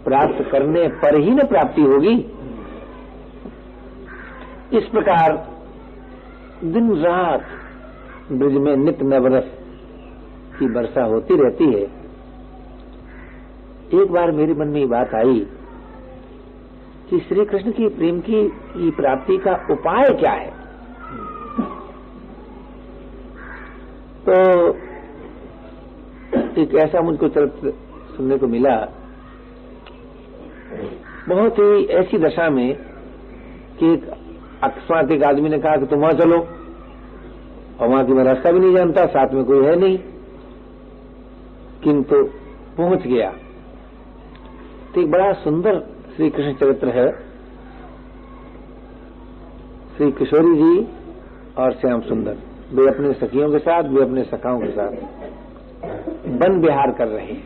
प्राप्त करने पर ही न प्राप्ति होगी। इस प्रकार दिन रात ब्रज में नित्य नवरस की वर्षा होती रहती है। एक बार मेरे मन में ये बात आई कि श्री कृष्ण की प्रेम की प्राप्ति का उपाय क्या है। तो एक ऐसा मुझको चरित्र सुनने को मिला, बहुत ही ऐसी दशा में कि अकस्मात एक आदमी ने कहा कि तुम वहां चलो, और वहां की मैं रास्ता भी नहीं जानता, साथ में कोई है नहीं, किंतु पहुंच गया। तो एक बड़ा सुंदर श्री कृष्ण चरित्र है। श्री किशोरी जी और श्याम सुंदर, वे अपने सखियों के साथ, वे अपने सखाओं के साथ वन विहार कर रहे हैं।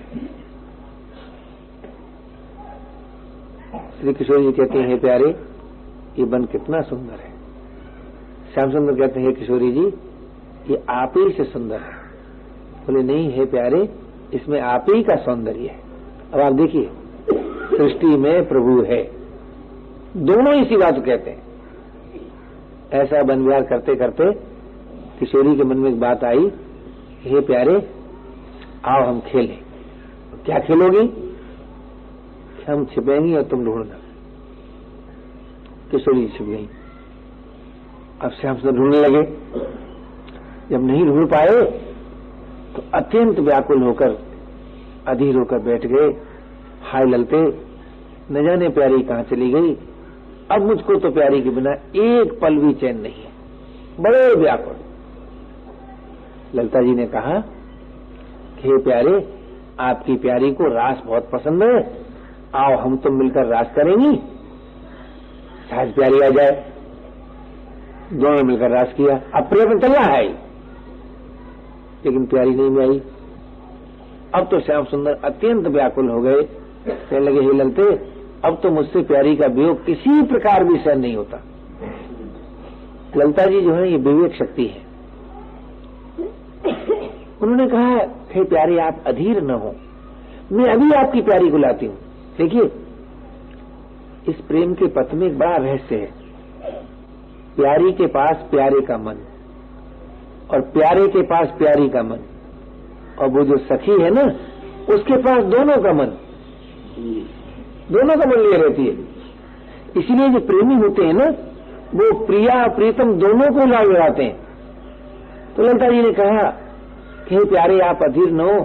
श्री किशोरी जी कहते हैं, हे प्यारे, ये वन कितना सुंदर है। श्याम सुंदर कहते हैं, हे किशोरी जी, ये आप ही से सुंदर है। बोले, नहीं हे प्यारे, इसमें आप ही का सौंदर्य है। अब आप देखिए, सृष्टि में प्रभु है, दोनों इसी बात को कहते हैं। ऐसा वन विहार करते करते किशोरी के मन में एक बात आई, हे प्यारे, आओ हम खेलें। क्या खेलोगी? हम छिपेंगी और तुम ढूंढना। किशोरी छिप गई। अब श्याम सुंदर ढूंढने लगे। जब नहीं ढूंढ पाए तो अत्यंत व्याकुल होकर अधीर होकर बैठ गए। हाय ललते, न जाने प्यारी कहां चली गई। अब मुझको तो प्यारी के बिना एक पल भी चैन नहीं है, बड़े व्याकुल। ललता जी ने कहा कि हे प्यारे, आपकी प्यारी को रास बहुत पसंद है, आओ हम तुम मिलकर रास करेंगी। शायद प्यारी आ जाए। दोनों मिलकर रास किया। अब प्रयत्न चल रहा है, लेकिन प्यारी नहीं आई। अब तो श्याम सुंदर अत्यंत व्याकुल हो गए। कहने लगे, हे ललते, अब तो मुझसे प्यारी का वियोग किसी प्रकार भी सहन नहीं होता। ललता जी जो है ये विवेक शक्ति है। उन्होंने कहा, हे प्यारे, आप अधीर न हो, मैं अभी आपकी प्यारी को लाती हूं। देखिए, इस प्रेम के पथ में एक बड़ा रहस्य है। प्यारी के पास प्यारे का मन, और प्यारे के पास प्यारी का मन, और वो जो सखी है ना, उसके पास दोनों का मन, दोनों का मन लिए रहती है। इसलिए जो प्रेमी होते हैं ना, वो प्रिया प्रीतम दोनों को लाभ लगाते हैं। तो ललता जी ने कहा कि हे प्यारे, आप अधीर न हो,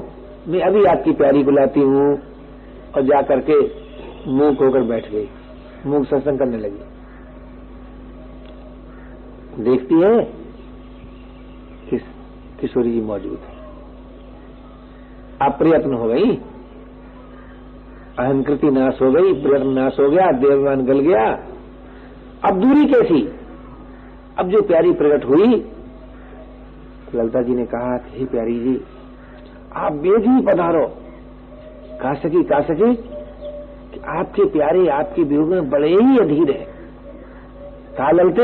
मैं अभी आपकी प्यारी को लाती हूं। और जाकर के मूक होकर बैठ गई, मूक सत्संग करने लगी। देखती है किशोरी जी मौजूद है। अब प्रयत्न हो गई, अहंकृति नाश हो गई, प्रयत्न नाश हो गया, देवमान गल गया। अब दूरी कैसी? अब जो प्यारी प्रकट हुई, ललता जी ने कहा, हे प्यारी जी, आप बेग ही पधारो। कहा सकी कि आपके प्यारे आपके वियोग में बड़े ही अधीर है। कहा ललते,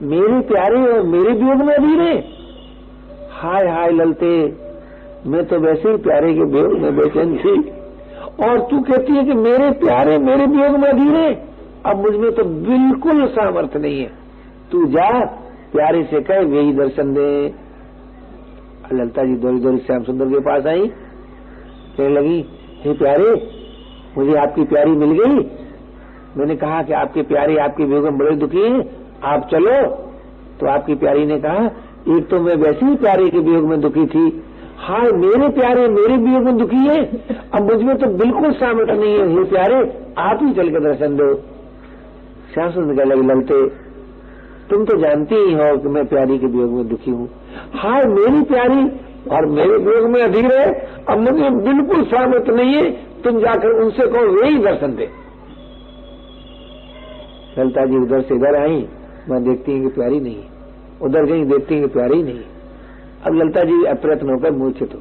मेरे प्यारे और मेरे वियोग में अधीर है? हाय हाय ललते, मैं तो वैसे ही प्यारे के वियोग में बेचैन थी, और तू कहती है कि मेरे प्यारे मेरे वियोग में अधीर है। अब मुझमें तो बिल्कुल सामर्थ्य नहीं है। तू जा, प्यारे से कह वे ही दर्शन दे। ललता जी दौड़ी दौड़ी श्याम सुंदर के पास आई। कहने लगी, हे प्यारे, मुझे आपकी प्यारी मिल गई। मैंने कहा कि आपके प्यारे आपके वियोग में बड़े दुखी हैं, आप चलो। तो आपकी प्यारी ने कहा, एक तो मैं वैसे ही प्यारे के वियोग में दुखी थी, हाय मेरे प्यारे मेरे वियोग में दुखी है, अब मुझमें तो बिल्कुल सामर्थ्य नहीं है। हे प्यारे, आप ही चल के दर्शन दो। श्याम सुंदर कहने लगे, ललते, तुम तो जानती ही हो कि मैं प्यारी के वियोग में दुखी हूं। हाय मेरी प्यारी और मेरे वियोग में अधीर है, अब मुझे बिल्कुल सामर्थ्य नहीं है, तुम जाकर उनसे कहो वे ही दर्शन दे। ललता जी उधर से इधर आई, मैं देखती हूँ कि प्यारी नहीं, उधर गई देखती हूँ कि प्यारी नहीं। अब ललता जी अप्रयत्न होकर मूर्छित हो।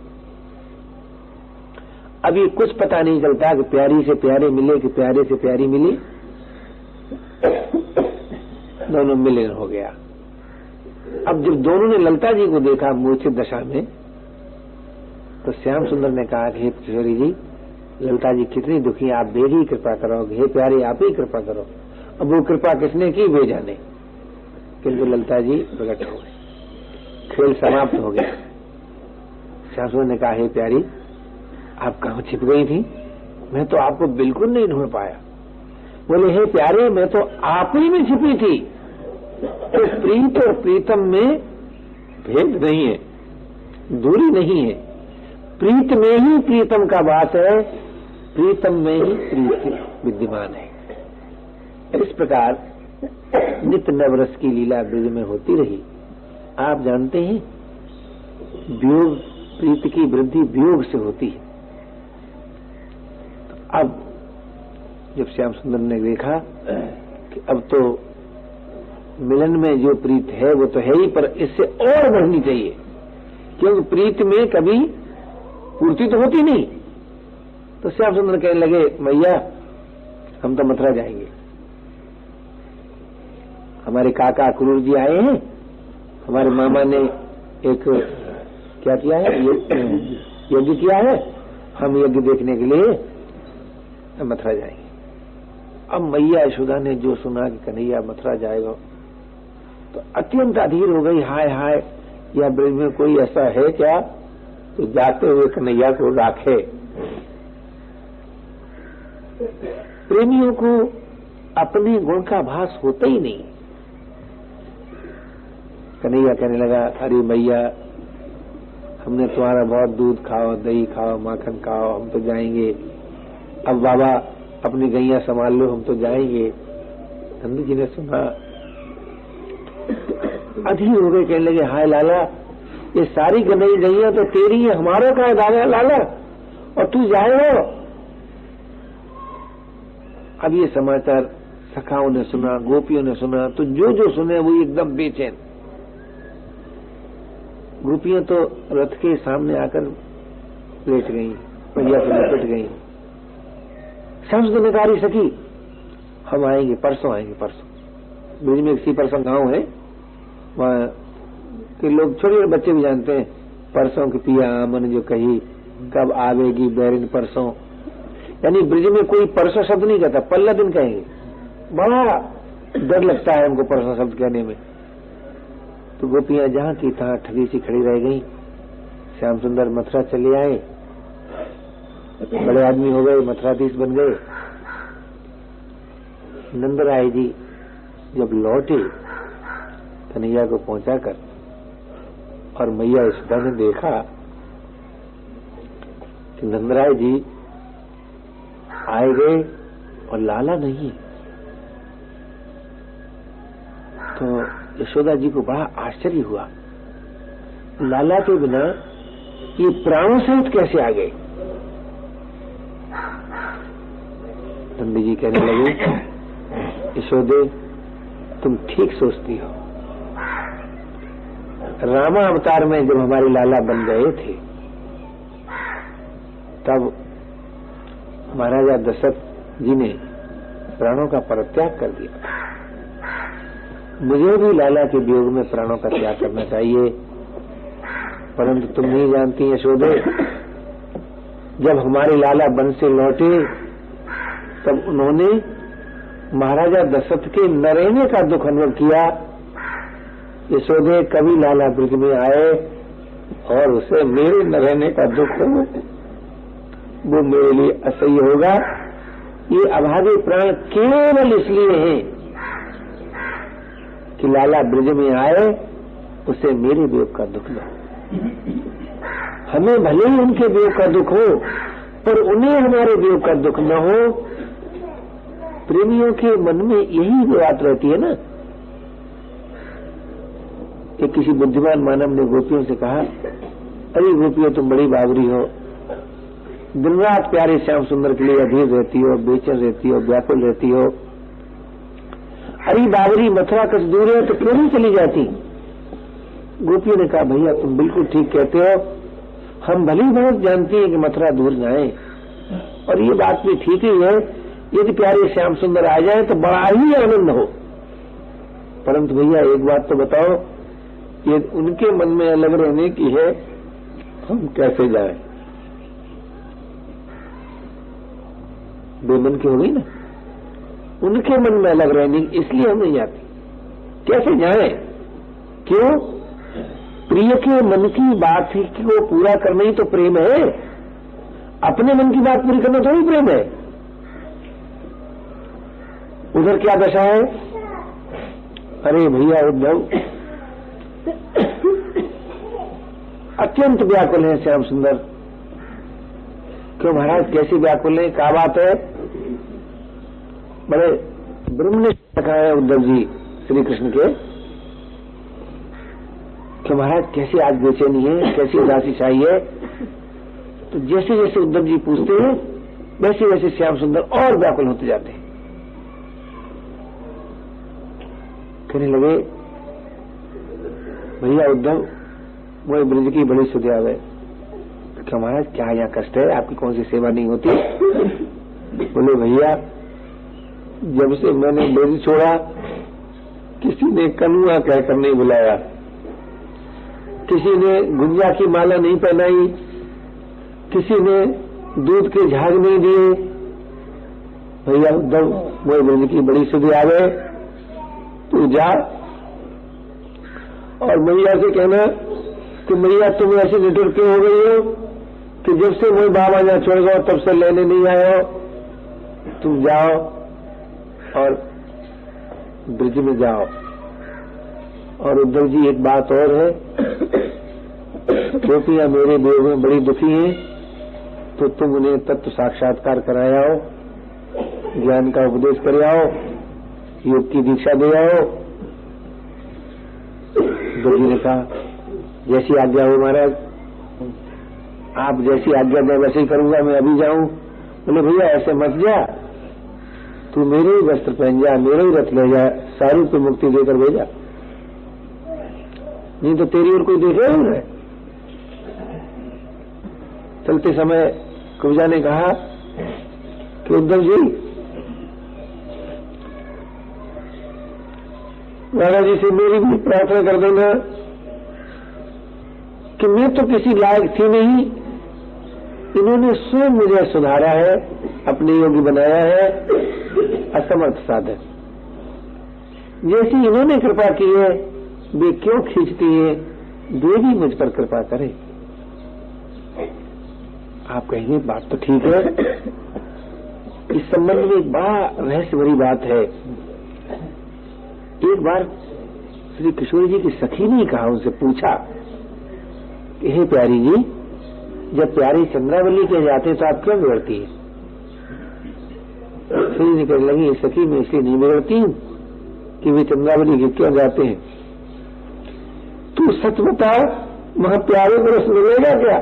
अभी कुछ पता नहीं चलता कि प्यारी से प्यारे मिले कि प्यारे से प्यारी मिली। दोनों मिलन हो गया। अब जब दोनों ने ललता जी को देखा मूर्छित दशा में, तो श्याम सुंदर ने कहा कि हे किशोरी जी, ललिता जी कितनी दुखी, आप देर ही कृपा करो, हे प्यारे आप ही कृपा करो। अब वो कृपा किसने की वे जाने, किंतु ललिता जी प्रकट हो गए, खेल समाप्त हो गया। श्याम सुंदर ने कहा, हे प्यारी आप कहाँ छिप गई थी, मैं तो आपको बिल्कुल नहीं ढूंढ पाया। बोले, हे प्यारे मैं तो आप ही में छिपी थी। तो प्रीत और प्रीतम में भेद नहीं है, दूरी नहीं है, प्रीत में ही प्रीतम का वास है, प्रीतम में ही प्रीत विद्यमान है। इस प्रकार नित्य नवरस की लीला ब्रज में होती रही। आप जानते हैं वियोग, प्रीत की वृद्धि वियोग से होती है। तो अब जब श्याम सुंदर ने देखा कि अब तो मिलन में जो प्रीत है वो तो है ही, पर इससे और बढ़नी चाहिए, क्योंकि प्रीत में कभी पूर्ति तो होती नहीं। तो श्याम सुंदर कहने लगे, मैया हम तो मथुरा जाएंगे, हमारे काका क्रूर जी आए हैं, हमारे मामा ने एक क्या किया है, यज्ञ किया है, हम यज्ञ देखने के लिए मथुरा जाएंगे। अब मैया यशोदा ने जो सुना कि कन्हैया मथुरा जाएगा तो अत्यंत अधीर हो गई। हाय हाय, या ब्रज में कोई ऐसा है क्या तो जाते हुए कन्हैया को राखे। प्रेमियों को अपने गुण का भास होता ही नहीं। कन्हैया कहने लगा, अरे मैया हमने तुम्हारा बहुत दूध खाओ, दही खाओ, माखन खाओ, हम तो जाएंगे। अब बाबा अपनी गैया संभाल लो, हम तो जाएंगे। नंद जी ने सुना, अधीर हो गए, कहने लगे, हाय लाला ये सारी गैया तो तेरी है, हमारा का है दादा लाला, और तू जाएगा। अब ये समाचार सखाओं ने सुना, गोपियों ने सुना, तो जो जो सुने वो एकदम बेचैन। गोपियां तो रथ के सामने आकर लेट गई, मैया से लपट गई। श्याम ने कहा, सखी हम आएंगे, परसों आएंगे, परसों। ब्रिज में किसी परसों गांव है, वहां के लोग छोटे छोटे बच्चे भी जानते हैं, परसों की पिया आमन जो कही, कब आवेगी बैरिन परसों। यानी ब्रिज में कोई परसों शब्द नहीं कहता, पल्ला दिन कहेंगे। बड़ा डर लगता है हमको परसों शब्द कहने में। तो गोपियां जहां की तहां ठगी सी खड़ी रह गई। श्याम सुंदर मथुरा चले आए, बड़े आदमी हो गए, मथुराधीश बन गए। नंदराय जी जब लौटे कन्हैया को पहुंचाकर, और मैया यशोदा ने देखा कि नंदराय जी आए गए और लाला नहीं, तो यशोदा जी को बड़ा आश्चर्य हुआ, लाला के बिना ये प्राणों सहित कैसे आ गए। नंदी जी कहने लगे, यशोदे तुम ठीक सोचती हो। रामा अवतार में जब हमारे लाला बन गए थे तब महाराजा दशरथ जी ने प्राणों का परित्याग कर दिया। मुझे भी लाला के वियोग में प्राणों का त्याग करना चाहिए, परंतु तुम नहीं जानती यशोदे, जब हमारे लाला वन से लौटे तब उन्होंने महाराजा दशरथ के न रहने का दुख अनुभव किया। यशोदे कभी लाला ब्रज में आए और उसे मेरे न रहने का दुख हो, वो मेरे लिए असह्य होगा। ये अभागे प्राण केवल इसलिए हैं कि लाला ब्रज में आए, उसे मेरे वियोग का दुख न हो। हमें भले ही उनके वियोग का दुख हो, पर उन्हें हमारे वियोग का दुख न हो। प्रेमियों के मन में यही बात रहती है ना। कि किसी बुद्धिमान मानव ने गोपियों से कहा, अरे गोपियों तुम बड़ी बावरी हो, दिन रात प्यारे श्याम सुंदर के लिए अधीर रहती हो, बेचैन रहती हो, व्याकुल रहती हो। अरे बावरी मथुरा कुछ दूर है तो क्यों नहीं चली जाती। गोपियों ने कहा, भैया तुम बिल्कुल ठीक कहते हो, हम भली बहुत जानती हैं कि मथुरा दूर जाए, और ये बात भी ठीक ही है, यदि प्यारे श्याम सुंदर आ जाए तो बड़ा ही आनंद हो। परंतु भैया एक बात तो बताओ, ये उनके मन में अलग रहने की है, हम कैसे जाएं। बेमन की हो गई ना, उनके मन में अलग रहने, इसलिए हम नहीं जाते। कैसे जाए? क्यों? प्रिय के मन की बात ही को पूरा करना ही तो प्रेम है। अपने मन की बात पूरी करना थोड़ी प्रेम है। उधर क्या दशा है? अरे भैया उद्धव अत्यंत व्याकुल है श्याम सुंदर। क्यों महाराज, कैसी व्याकुल है? क्या बात है? बड़े ब्रह्म ने रखा है उद्धव जी श्री कृष्ण के। क्यों महाराज, कैसी आज बेचैनी है, कैसी उदासी चाहिए? तो जैसे जैसे उद्धव जी पूछते हैं वैसे वैसे श्याम सुंदर और व्याकुल होते जाते हैं। कहने लगे, भैया उद्धव वो ब्रज की बड़ी सुध आवे। क्या महाराज, क्या यहाँ कष्ट है? आपकी कौन सी सेवा नहीं होती? बोले भैया, जब से मैंने ब्रज छोड़ा किसी ने कनुआ कहकर नहीं बुलाया, किसी ने गुंजा की माला नहीं पहनाई, किसी ने दूध के झाग नहीं दिए। भैया उद्धव वो ब्रज की बड़ी सुध आवे, तू जा और मैया से कहना कि मैया तुम ऐसे निठुर क्यों हो गई हो कि जब से वही बाबा यहाँ छोड़ गए तब से लेने नहीं आए हो। तुम जाओ और ब्रिज में जाओ। और उद्धव जी एक बात और है, क्योंकि यह मेरे वियोग में बड़ी दुखी हैं, तो तुम उन्हें तत्व साक्षात्कार कराए आओ, ज्ञान का उपदेश करे आओ, योग की दीक्षा दे आओ। उद्धव जी ने कहा, जैसी आज्ञा हो महाराज, आप जैसी आज्ञा दें वैसे ही करूंगा, मैं अभी जाऊं। बोले भैया ऐसे मत जा, तू मेरे ही वस्त्र पहन जा, मेरे ही रथ ले जा, सारी को मुक्ति देकर भेजा, नहीं तो तेरी और कोई देखे नहीं। चलते समय कुब्जा ने कहा कि उद्धव जी, राजा जी से मेरी भी प्रार्थना कर देना कि मैं तो किसी लायक थी नहीं, इन्होंने स्वयं मुझे सुधारा है, अपने योगी बनाया है, असमर्थ साधक। जैसी इन्होंने कृपा की है वे क्यों खींचती है, वे भी मुझ पर कृपा करें। आप कहेंगे बात तो ठीक है। इस संबंध में एक बड़ा रहस्य भरी बात है। एक बार श्री किशोर जी की सखी ने कहा, उनसे पूछा कि हे प्यारी जी, जब प्यारी चंद्रावली के जाते तो आप क्यों बिगड़ती है? फिर निकल लगी, सखी मैं इसलिए नहीं बिगड़ती हूं कि वे चंद्रावली के क्यों जाते हैं। तू सच बता, वहां प्यारे को रस मिलेगा क्या?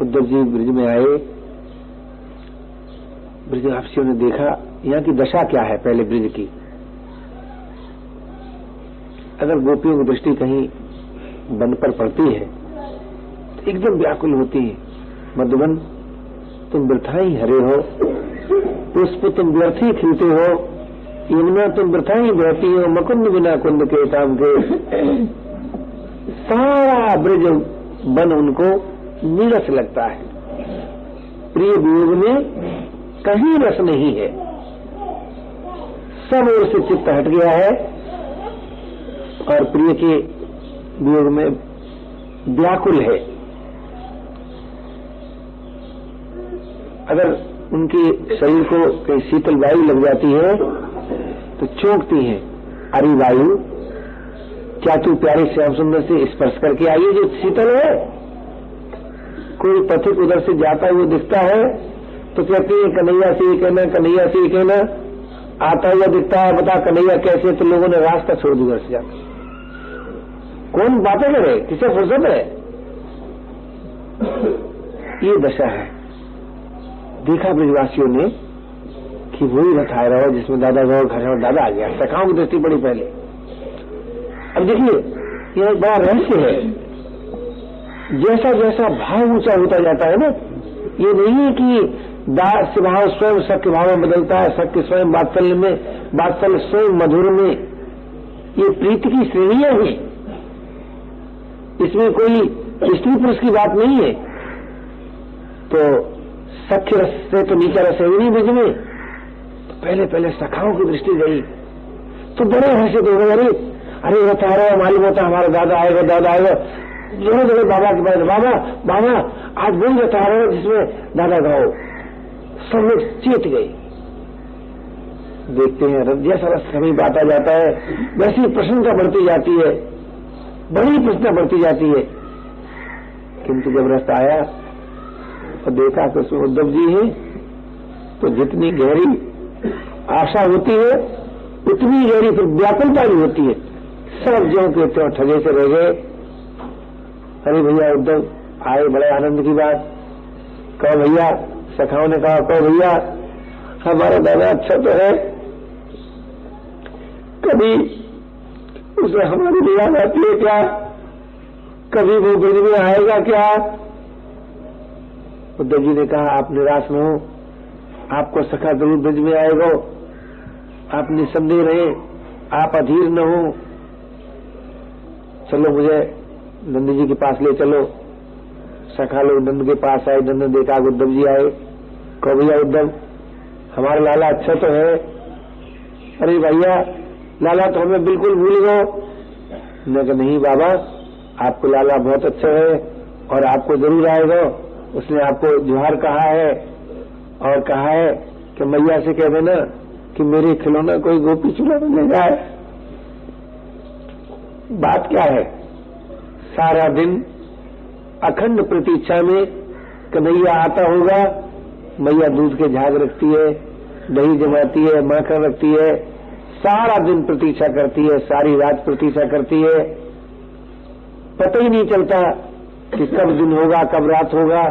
उद्धव जी ब्रिज में आए, ब्रिजवासियों ने देखा यहाँ की दशा क्या है पहले ब्रिज की। अगर गोपियों की दृष्टि कहीं वन पर पड़ती है तो एकदम व्याकुल होती है। मधुबन तुम वृथा ही हरे हो, पुष्प तुम व्यर्थ ही खिलते हो, यमुना तुम वृथा ही बहती हो, मकुंद बिना कुंद के काम के। सारा ब्रिज वन उनको नीरस लगता है। प्रिय वियोग में कहीं रस नहीं है, सब ओर से चित्त हट गया है और प्रिय के वियोग में व्याकुल है। अगर उनके शरीर को कहीं शीतल वायु लग जाती है तो चौंकती हैं, अरे वायु क्या तू प्यारे श्याम सुंदर से स्पर्श करके आई है जो शीतल है? कोई पथिक उधर से जाता हुआ दिखता है तो कहते हैं कन्हैया से ये कहना, कन्हैया से ये कहना। आता हुआ दिखता है, बता कन्हैया कैसे, तो लोगों ने रास्ता छोड़ दिया उधर से जाकर। कौन बातें करे, किसे फुर्सत है? ये दशा है। देखा ब्रिजवासियों ने कि वही रथ आ रहा हो जिसमें दादा गौर घर दादा आ गया। सखाओं की दृष्टि पड़ी पहले। अब देखिए, यह एक बड़ा रहस्य है। जैसा जैसा भाव ऊंचा होता जाता है ना, ये नहीं है कि दास भाव स्वयं सख्य भाव में बदलता है, सख्य स्वयं वात्सल्य में, वात्सल्य स्वयं मधुर में। ये प्रीति की श्रेणियां हैं, इसमें कोई स्त्री पुरुष की बात नहीं है। तो सख्य रस से तो नीचा रस है नहीं ब्रज में। तो पहले पहले सखाओं की दृष्टि गई तो बड़े हंसे दो अरे बता रहा मालूम होता हमारा दादा आएगा जोड़े जोड़े बाबा के पास, बाबा बाबा आज वही बता रहा है जिसमें दादा गाओ। सब लोग चेत गए। देखते हैं जैसा रस समीप आता जाता है वैसी प्रशंसा बढ़ती जाती है, बड़ी प्रशंसा बढ़ती जाती है। किंतु जब रस आया तो देखा कि उसमें उद्धव जी हैं, तो जितनी गहरी आशा होती है उतनी गहरी फिर व्याकुलता भी होती है। सब जो के त्यों ठगे से रह गए। अरे भैया उद्धव आए, बड़े आनंद की बात। कहो भैया, सखाओं ने कहा कहो भैया हमारा दादा अच्छा तो है, कभी उसे हमारी भी याद आती है क्या? कभी वो ब्रज में आएगा क्या? उद्धव जी ने कहा आप निराश न हो, आपको सखा जरूर ब्रज में आएगा। आप निसंदेह रहे, आप अधीर न हो। चलो मुझे नंद जी के पास ले चलो। सखा लोग नंद के पास आए। नंद ने देखा उद्धव जी आए। कहो भैया उद्धव हमारा लाला अच्छा तो है। अरे भैया लाला तो हमें बिल्कुल भूल गए। मैं कहा नहीं बाबा, आपको लाला बहुत अच्छा है और आपको जरूर आएगा। उसने आपको जोहार कहा है और कहा है कि मैया से कह देना कि मेरे खिलौना कोई गोपी चूल्हा में ले जाए। बात क्या है, सारा दिन अखंड प्रतीक्षा में कन्हैया आता होगा। मैया दूध के झाग रखती है, दही जमाती है, माखन रखती है, सारा दिन प्रतीक्षा करती है, सारी रात प्रतीक्षा करती है। पता ही नहीं चलता कि कब दिन होगा कब रात होगा।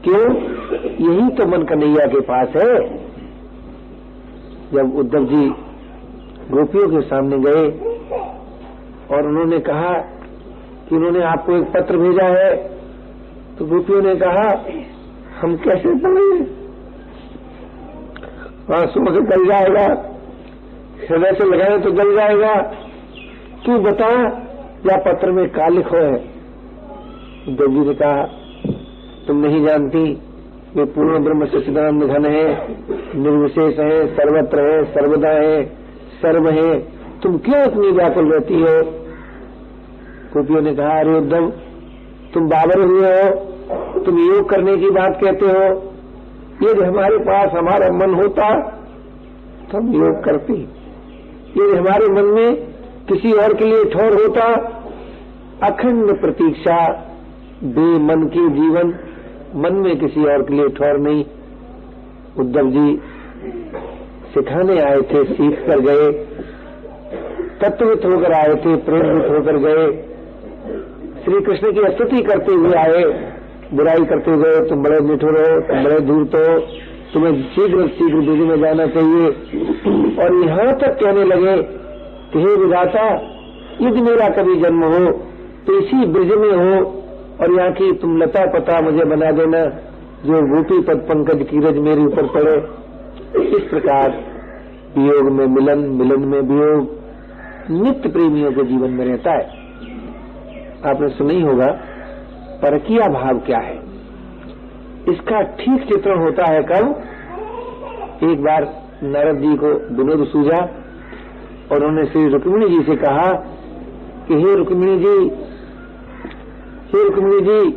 क्यों? यही तो मन कन्हैया के पास है। जब उद्धव जी गोपियों के सामने गए और उन्होंने कहा कि उन्होंने आपको एक पत्र भेजा है, तो गोपियों ने कहा हम कैसे पढ़ें, आंसुओं से गल जाएगा, हृदय से लगाए तो गल जाएगा। तू बता या पत्र में क्या लिखो है? उद्धव जी ने कहा तुम नहीं जानती, वे पूर्ण ब्रह्म सच्चिदानंद घन है, निर्विशेष है, सर्वत्र है, सर्वदा है, सर्व है। तुम क्यों इतनी व्याकुल रहती हो? गोपियों ने कहा अरे उद्धव तुम बाबर हुए हो, तुम योग करने की बात कहते हो। यदि हमारे पास हमारा मन होता तो हम योग करती। यदि हमारे मन में किसी और के लिए ठौर होता, अखंड प्रतीक्षा, बेमन की जीवन, मन में किसी और के लिए ठौर नहीं। उद्धव जी सिखाने आए थे, सीख कर गए, तत्वित होकर आए थे, प्रेरित होकर गए, श्री कृष्ण की स्तुति करते हुए आए, बुराई करते गए तुम बड़े निठुर हो, तुम बड़े धूर्त हो, तुम्हें शीघ्र शीघ्र ब्रज में जाना चाहिए। और यहां तक कहने लगे कि हे विधाता, यदि मेरा कभी जन्म हो तो इसी ब्रज में हो और यहाँ की तुम लता पता मुझे बना देना, जो गोपी पद पंकज की रज मेरे ऊपर पड़े। इस प्रकार वियोग में मिलन, मिलन में वियोग नित्य प्रेमियों के जीवन में रहता है। आपने सुना ही होगा परकीया भाव क्या है। इसका ठीक चित्रण होता है कब? एक बार नारद जी को विनोद सूझा और उन्होंने श्री रुक्मिणी जी से कहा कि हे रुक्मिणी जी, हे रुक्मिणी जी,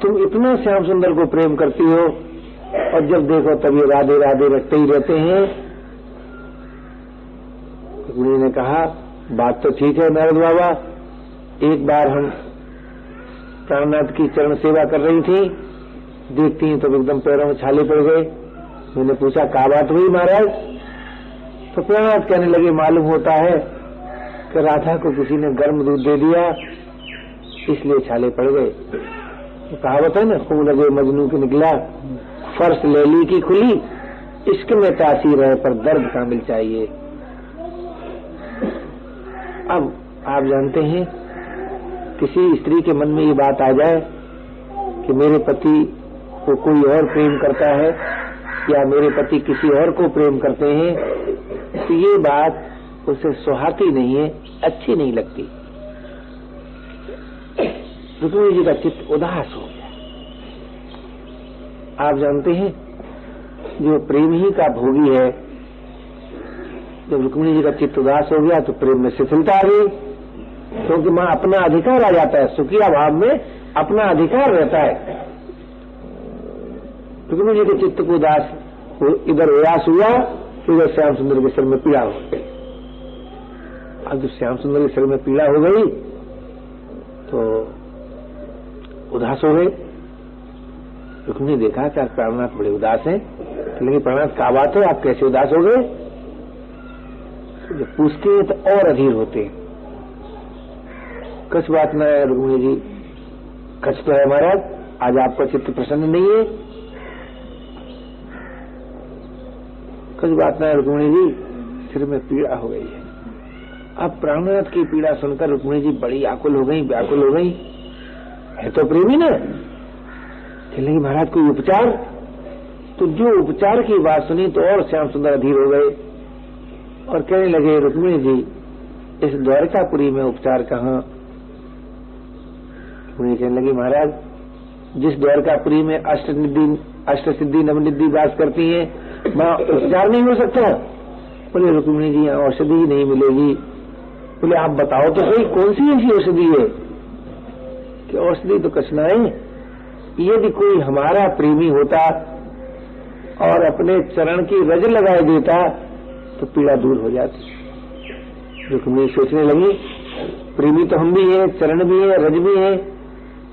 तुम इतना श्याम सुंदर को प्रेम करती हो और जब देखो तब ये राधे राधे रखते ही रहते हैं। रुक्मिणी ने कहा बात तो ठीक है नारद बाबा, एक बार हम प्राणनाथ की चरण सेवा कर रही थी, देखती हैं तो एकदम पैरों में छाले पड़ गए। मैंने पूछा क्या बात हुई महाराज? तो प्राणनाथ कहने लगे मालूम होता है कि राधा को किसी ने गर्म दूध दे दिया, इसलिए छाले पड़ गए। तो कहावत है ना, खून लगे मजनू की निकला, फर्श लेली की खुली, इश्क में तासीर है पर दर्द कामिल चाहिए। अब आप जानते हैं किसी स्त्री के मन में ये बात आ जाए कि मेरे पति को कोई और प्रेम करता है या मेरे पति किसी और को प्रेम करते हैं, तो ये बात उसे सुहाती नहीं है, अच्छी नहीं लगती। रुक्मिणी जी का चित्त उदास हो गया। आप जानते हैं जो प्रेम ही का भोगी है, जब रुक्मिणी जी का चित्त उदास हो गया तो प्रेम में शिथिलता आ गई, क्योंकि मां अपना अधिकार आ जाता है, सुखिया भाव में अपना अधिकार रहता है। रुक्मिणी जी के चित्त को उदास इधर उदास हुआ, इधर श्याम सुंदर के सिर में पीड़ा हो गई। अब जब श्याम सुंदर के सिर में पीड़ा हो गई तो उदास हो गए। रुक्मिणी ने देखा कि प्राणनाथ बड़े उदास हैं, लेकिन प्राणनाथ क्या बात है, आप कैसे उदास हो गए? जब पूछते हैं तो और अधीर होते हैं। कुछ बात न है रुक्मिणी जी, कच तो है महाराज, आज आपका चित्त प्रसन्न नहीं है। कुछ बात न है रुक्मिणी जी, सिर में पीड़ा हो गई है। अब प्राणनाथ की पीड़ा सुनकर रुक्मिणी जी बड़ी आकुल हो गई, व्याकुल हो गई। है तो प्रेमी ना, चलेंगे महाराज कोई उपचार? तो जो उपचार की बात सुनी तो और श्याम सुंदर अधीर हो गए और कहने लगे, रुक्मिणी जी इस द्वारकापुरी में उपचार कहाँ? रुक्मिणी कहने लगी, महाराज जिस द्वारकापुरी में अष्ट सिद्धि नवनिधि वास करती हैं, वहां उपचार नहीं हो सकता? बोले रुक्मिणी जी यहाँ औषधि ही नहीं मिलेगी। बोले आप बताओ तो सही, कौन सी ऐसी औषधि है? कि औषधि तो कुछ ना है, यदि कोई हमारा प्रेमी होता और अपने चरण की रज लगाए देता तो पीड़ा दूर हो जाती। रुक्मिणी सोचने लगी, प्रेमी तो हम भी हैं, चरण भी हैं, रज भी हैं,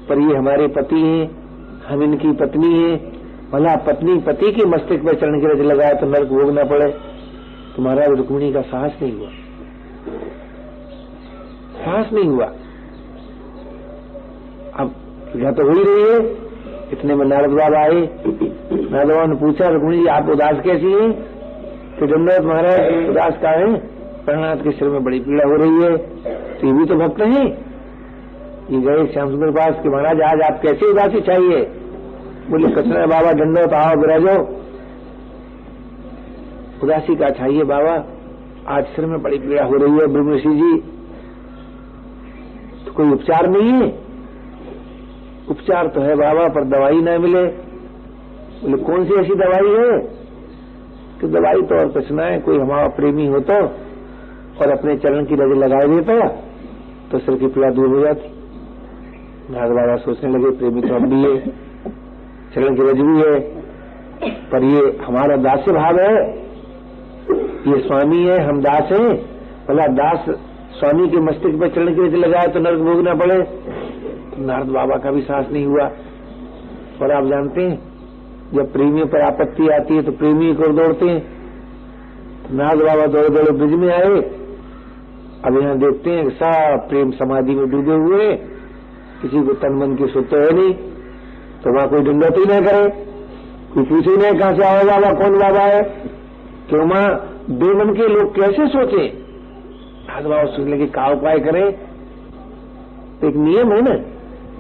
पर ये हमारे पति हैं, हम इनकी पत्नी हैं। भला पत्नी पति की मस्तक पर चरण की रज लगाए तो नरक भोगना पड़े। तुम्हारा रुक्मिणी का साहस नहीं हुआ, साहस नहीं हुआ। अब पूजा तो हो ही रही है, इतने में नारद बाबा आए। नारद बाबा ने पूछा, रुक्मिणी जी आप उदास कैसी हैं? तो दंडवत महाराज उदास का है, प्राणनाथ के सिर में बड़ी पीड़ा हो रही है। तो ये भी तो भक्त हैं। ये गए श्याम सुंदर पास कि महाराज आज आप कैसी उदासी चाहिए? बोले कचरा बाबा दंडवत आओ विराजो। उदासी का चाहिए बाबा, आज सिर में बड़ी पीड़ा हो रही है ब्रह्मऋषि जी, तो कोई उपचार नहीं है? उपचार तो है बाबा, पर दवाई न मिले। बोले कौन सी ऐसी दवाई है? कि दवाई तो और कुछ ना है, कोई हमारा प्रेमी हो तो और अपने चरण की रज लगाए देता तो सिर की पीड़ा दूर हो जाती। नारद बाबा सोचने लगे, प्रेमी तो अब भी है, चरण की रज भी है, पर ये हमारा दास्य भाव है, ये स्वामी है, हम दास हैं। भला दास स्वामी के मस्तक पर चरण की रज लगाए तो नरक भोगना पड़े? नारद बाबा का भी साहस नहीं हुआ। और आप जानते हैं जब प्रेमियों पर आपत्ति आती है तो प्रेमी को दौड़ते हैं। नारद बाबा दौड़े दौड़े ब्रिज में आए। अब यहाँ देखते हैं सब प्रेम समाधि में डूबे हुए, किसी को तन मन की सुध तो है नहीं, तो वहां कोई दंडवत ही न करे, कोई पूछे ही नहीं कहां से आओ बाबा, कौन बाबा है? क्यों मां बेमन के लोग कैसे सोचे? नारद बाबा सोचने लगे क्या उपाय करें? एक नियम है न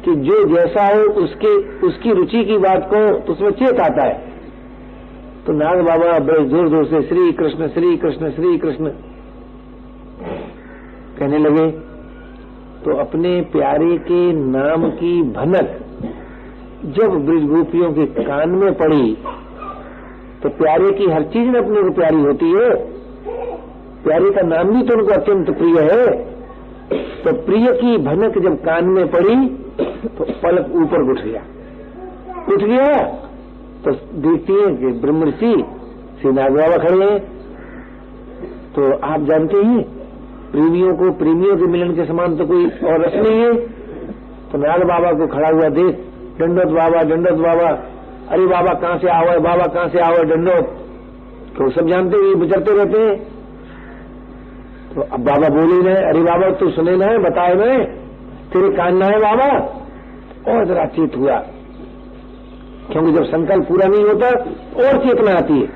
कि जो जैसा है उसकी रुचि की बात को तो उसमें चेत आता है। तो नारद बाबा बड़े जोर जोर से श्री कृष्ण श्री कृष्ण श्री कृष्ण कहने लगे। तो अपने प्यारे के नाम की भनक जब ब्रज गोपियों के कान में पड़ी तो प्यारे की हर चीज में अपने को प्यारी होती है। प्यारे का नाम भी तो उनको अत्यंत प्रिय है। तो प्रिय की भनक जब कान में पड़ी तो पलक ऊपर उठ गया तो देखती है कि ब्रह्मऋषि श्री नारद बाबा खड़े हैं। तो आप जानते हैं प्रेमियों के मिलन के समान तो कोई और रस नहीं है। तो नारद बाबा को खड़ा हुआ देख, दंडवत बाबा, अरे बाबा कहां से आओ है, बाबा कहां से आओ है, दंडवत। तो सब जानते हैं, विचरते रहते हैं। तो अब बाबा बोले न, अरे बाबा तू सुने न, बताए न, तेरे कान ना है बाबा। और जरा चेत हुआ, क्योंकि जब संकल्प पूरा नहीं होता और चेतना आती है।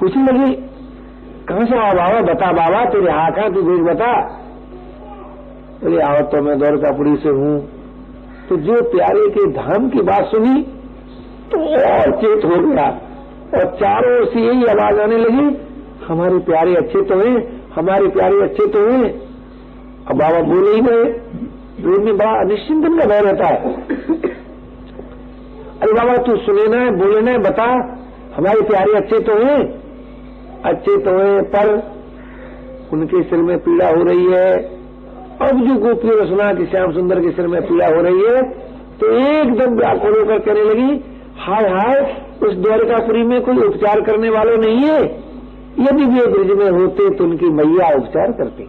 पूछने लगी कहां से आओ बाबा, बता बाबा तेरे हाथ है, तू देख बता। बोले आओ तो मैं द्वारकापुरी से हूं। तो जो प्यारे के धाम की बात सुनी तो और चेत हो गया और चारों ओर से यही आवाज आने लगी, हमारे प्यारे अच्छे तो हैं, हमारे प्यारे अच्छे तो हैं। अब बाबा बोले ही नहीं, प्रेम में बड़ा निश्चिंतन का भय रहता है। अरे बाबा तू सुने ना, बोले ना, बता, हमारे प्यारे अच्छे तो हैं, अच्छे तो हैं, पर उनके सिर में पीड़ा हो रही है। अब जो गोपियों ने सुना कि श्याम सुंदर के सिर में पीड़ा हो रही है तो एकदम व्याकुल होकर कहने लगी, हाय हाय, उस द्वारकापुरी में कोई उपचार करने वाले नहीं है। यदि वे ब्रज में होते तो उनकी मैया उपचार करती।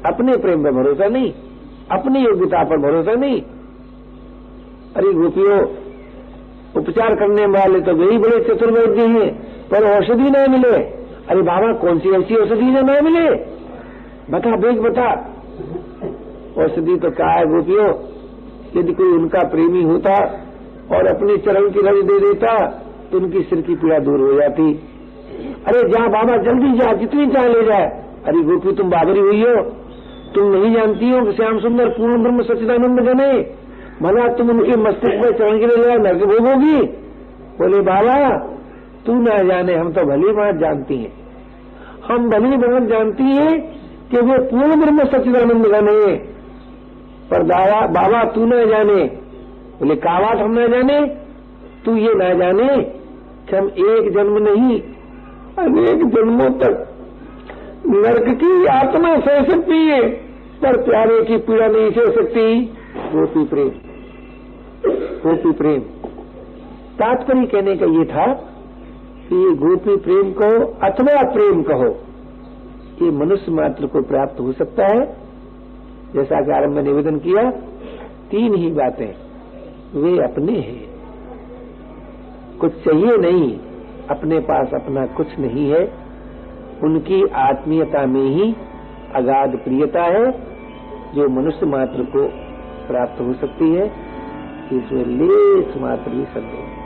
अपने प्रेम पर भरोसा नहीं, अपनी योग्यता पर भरोसा नहीं। अरे गोपियों, उपचार करने वाले तो वही बड़े चतुर्वैद्य हैं, पर औषधि न मिले। अरे बाबा कौन सी ऐसी औषधि जो न मिले, बता बेग बता। औषधि तो क्या है गोपियों, यदि कोई उनका प्रेमी होता और अपने चरण की रज दे देता तो उनकी सिर की पीड़ा दूर हो जाती। अरे जा बाबा जल्दी जा, जितनी चाह ले जाए। अरे गोपी तुम बाबरी हुई हो, तुम नहीं जानती हो कि श्याम सुंदर पूर्ण ब्रह्म सच्चिदानंद जने, भला तुम उनके मस्तिष्क में चरण के लिए नरक भोगोगी। बोले बाबा तू न जाने, हम तो भली बात जानती हैं, हम भली बात जानती हैं कि वे पूर्ण ब्रह्म सच्चिदानंद जने, पर बाबा तू न जाने। बोले का बात हम न जाने, तू ये न जाने कि हम एक जन्म नहीं अनेक जन्मों तक नरक की आत्मा सह सकती है, पर प्यारे की पीड़ा नहीं सह सकती। गोपी प्रेम, गोपी प्रेम। तात्पर्य कहने का ये था कि ये गोपी प्रेम कहो अथवा प्रेम कहो, ये मनुष्य मात्र को प्राप्त हो सकता है। जैसा कि आरंभ में निवेदन किया, तीन ही बातें, वे अपने हैं, कुछ चाहिए नहीं, अपने पास अपना कुछ नहीं है, उनकी आत्मीयता में ही अगाध प्रियता है जो मनुष्य मात्र को प्राप्त हो सकती है। इसमें लेस मात्र भी संदेह।